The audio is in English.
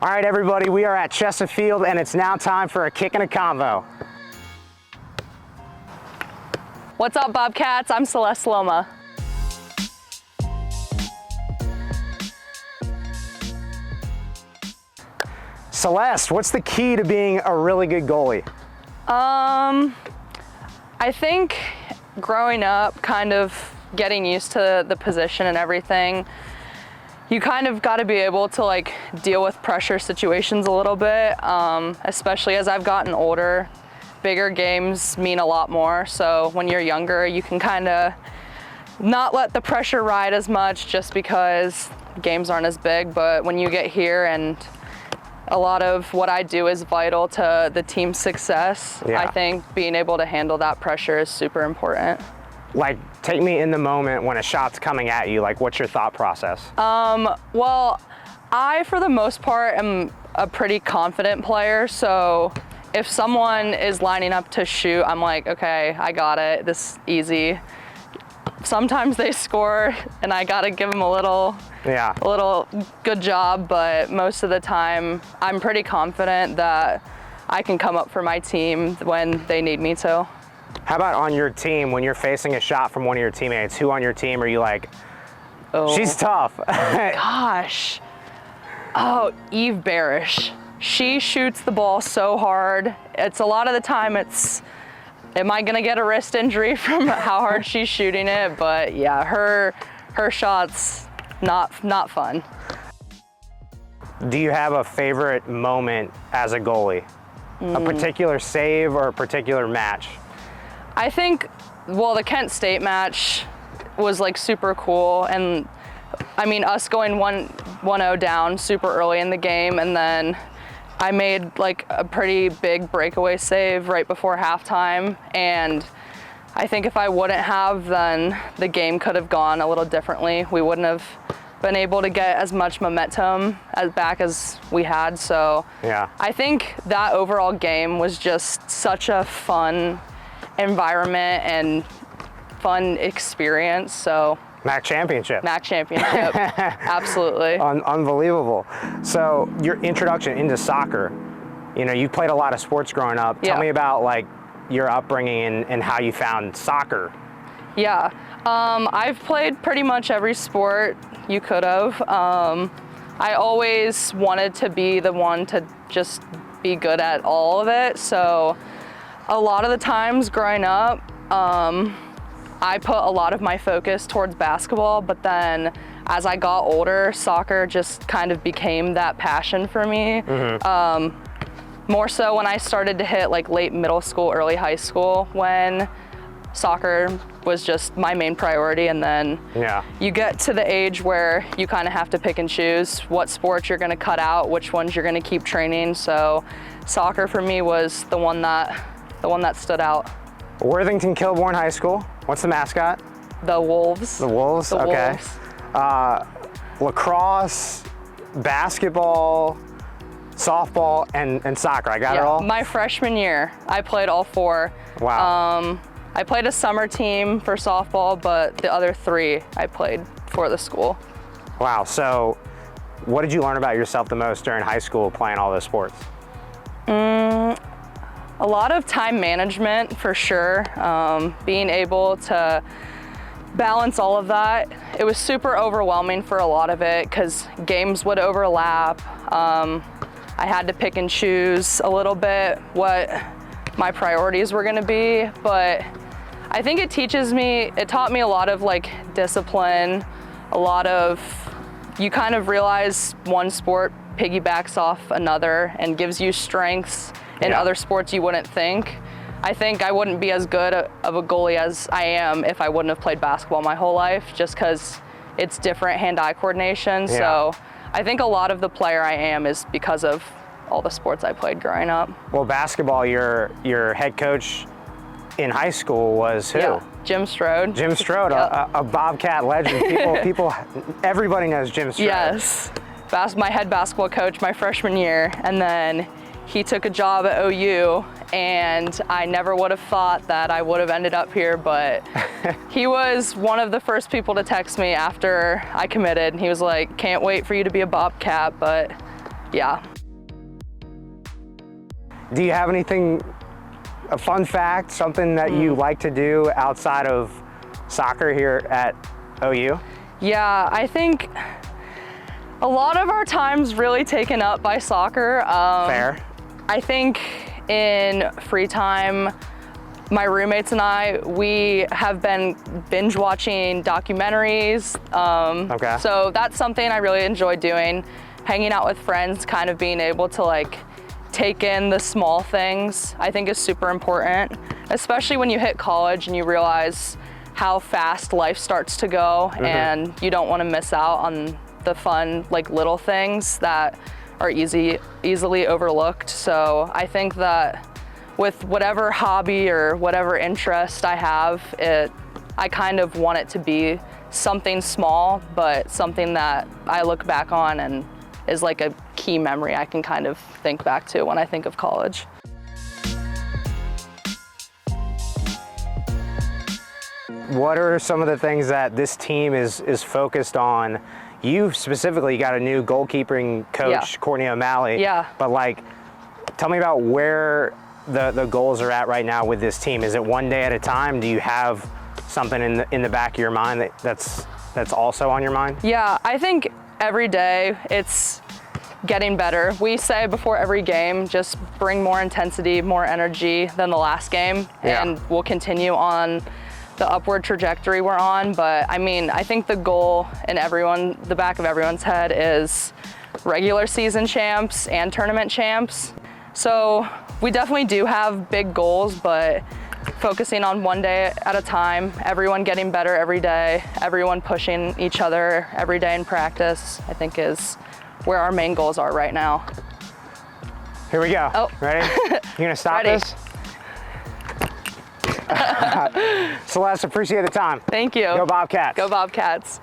All right, everybody, we are at Chesterfield, and it's now time for a kick and a convo. What's up, Bobcats? I'm Celeste Sloma. Celeste, what's the key to being a really good goalie? I think growing up, kind of getting used to the position and everything, you kind of got to be able to like deal with pressure situations a little bit, especially as I've gotten older. Bigger games mean a lot more, so when you're younger, you can kind of not let the pressure ride as much just because games aren't as big, but when you get here and a lot of what I do is vital to the team's success, I think being able to handle that pressure is super important. Like, take me in the moment when a shot's coming at you, like what's your thought process? Well, I, for the most part, am a pretty confident player, so if someone is lining up to shoot, I'm like, okay, I got it, this is easy. Sometimes they score and I gotta give them a little good job, but most of the time I'm pretty confident that I can come up for my team when they need me to. How about on your team, when you're facing a shot from one of your teammates, who on your team are you like, she's tough? Gosh. Oh, Eve Barish. She shoots the ball so hard. It's a lot of the time am I gonna get a wrist injury from how hard she's shooting it? But yeah, her shot's not fun. Do you have a favorite moment as a goalie? A particular save or a particular match? I think, well, the Kent State match was like super cool, and I mean us going 1-0 down super early in the game, and then I made like a pretty big breakaway save right before halftime, and I think if I wouldn't have, then the game could have gone a little differently. We wouldn't have been able to get as much momentum back as we had, so yeah. I think that overall game was just such a fun environment and fun experience, so. MAC championship. MAC championship, absolutely. Unbelievable. So your introduction into soccer, you played a lot of sports growing up. Tell me about like your upbringing and how you found soccer. Yeah, I've played pretty much every sport you could have. I always wanted to be the one to just be good at all of it. So a lot of the times growing up, I put a lot of my focus towards basketball, but then as I got older, soccer just kind of became that passion for me. More so when I started to hit like late middle school, early high school, when soccer was just my main priority, and then you get to the age where you kind of have to pick and choose what sports you're gonna cut out, which ones you're gonna keep training. So soccer for me was the one that stood out. Worthington Kilbourne High School. What's the mascot? The Wolves. The Wolves, okay. Wolves. Lacrosse, basketball, softball, and soccer. I got it all? My freshman year, I played all four. Wow. I played a summer team for softball, but the other three I played for the school. Wow, so what did you learn about yourself the most during high school playing all those sports? A lot of time management, for sure. Being able to balance all of that. It was super overwhelming for a lot of it because games would overlap. I had to pick and choose a little bit what my priorities were gonna be, but I think it taught me a lot of like discipline, you kind of realize one sport piggybacks off another and gives you strengths in other sports you wouldn't think. I think I wouldn't be as good of a goalie as I am if I wouldn't have played basketball my whole life, just because it's different hand-eye coordination. So I think a lot of the player I am is because of all the sports I played growing up. Well, basketball, your head coach in high school was who? Yeah, Jim Strode. Jim Strode, a Bobcat legend. Everybody knows Jim Strode. Yes, my head basketball coach my freshman year, and then he took a job at OU, and I never would have thought that I would have ended up here, but he was one of the first people to text me after I committed. He was like, can't wait for you to be a Bobcat, but Yeah. Do you have anything, a fun fact, something that you like to do outside of soccer here at OU? Yeah, I think a lot of our time's really taken up by soccer. Fair. I think in free time, my roommates and I, we have been binge watching documentaries. Okay. So that's something I really enjoy doing. Hanging out with friends, kind of being able to like take in the small things, I think is super important, especially when you hit college and you realize how fast life starts to go and you don't want to miss out on the fun, like little things that are easily overlooked. So I think that with whatever hobby or whatever interest I have, I kind of want it to be something small, but something that I look back on and is like a key memory I can kind of think back to when I think of college. What are some of the things that this team is focused on? You specifically got a new goalkeeping coach, Courtney O'Malley. Yeah. But like, tell me about where the goals are at right now with this team. Is it one day at a time? Do you have something in the back of your mind that's also on your mind? Yeah, I think every day it's getting better. We say before every game, just bring more intensity, more energy than the last game, and we'll continue on the upward trajectory we're on. But I mean, I think the goal in the back of everyone's head is regular season champs and tournament champs. So we definitely do have big goals, but focusing on one day at a time, everyone getting better every day, everyone pushing each other every day in practice, I think is where our main goals are right now. Here we go. Oh. Ready? You gonna stop Ready. this? Celeste, appreciate the time. Thank you. Go Bobcats. Go Bobcats.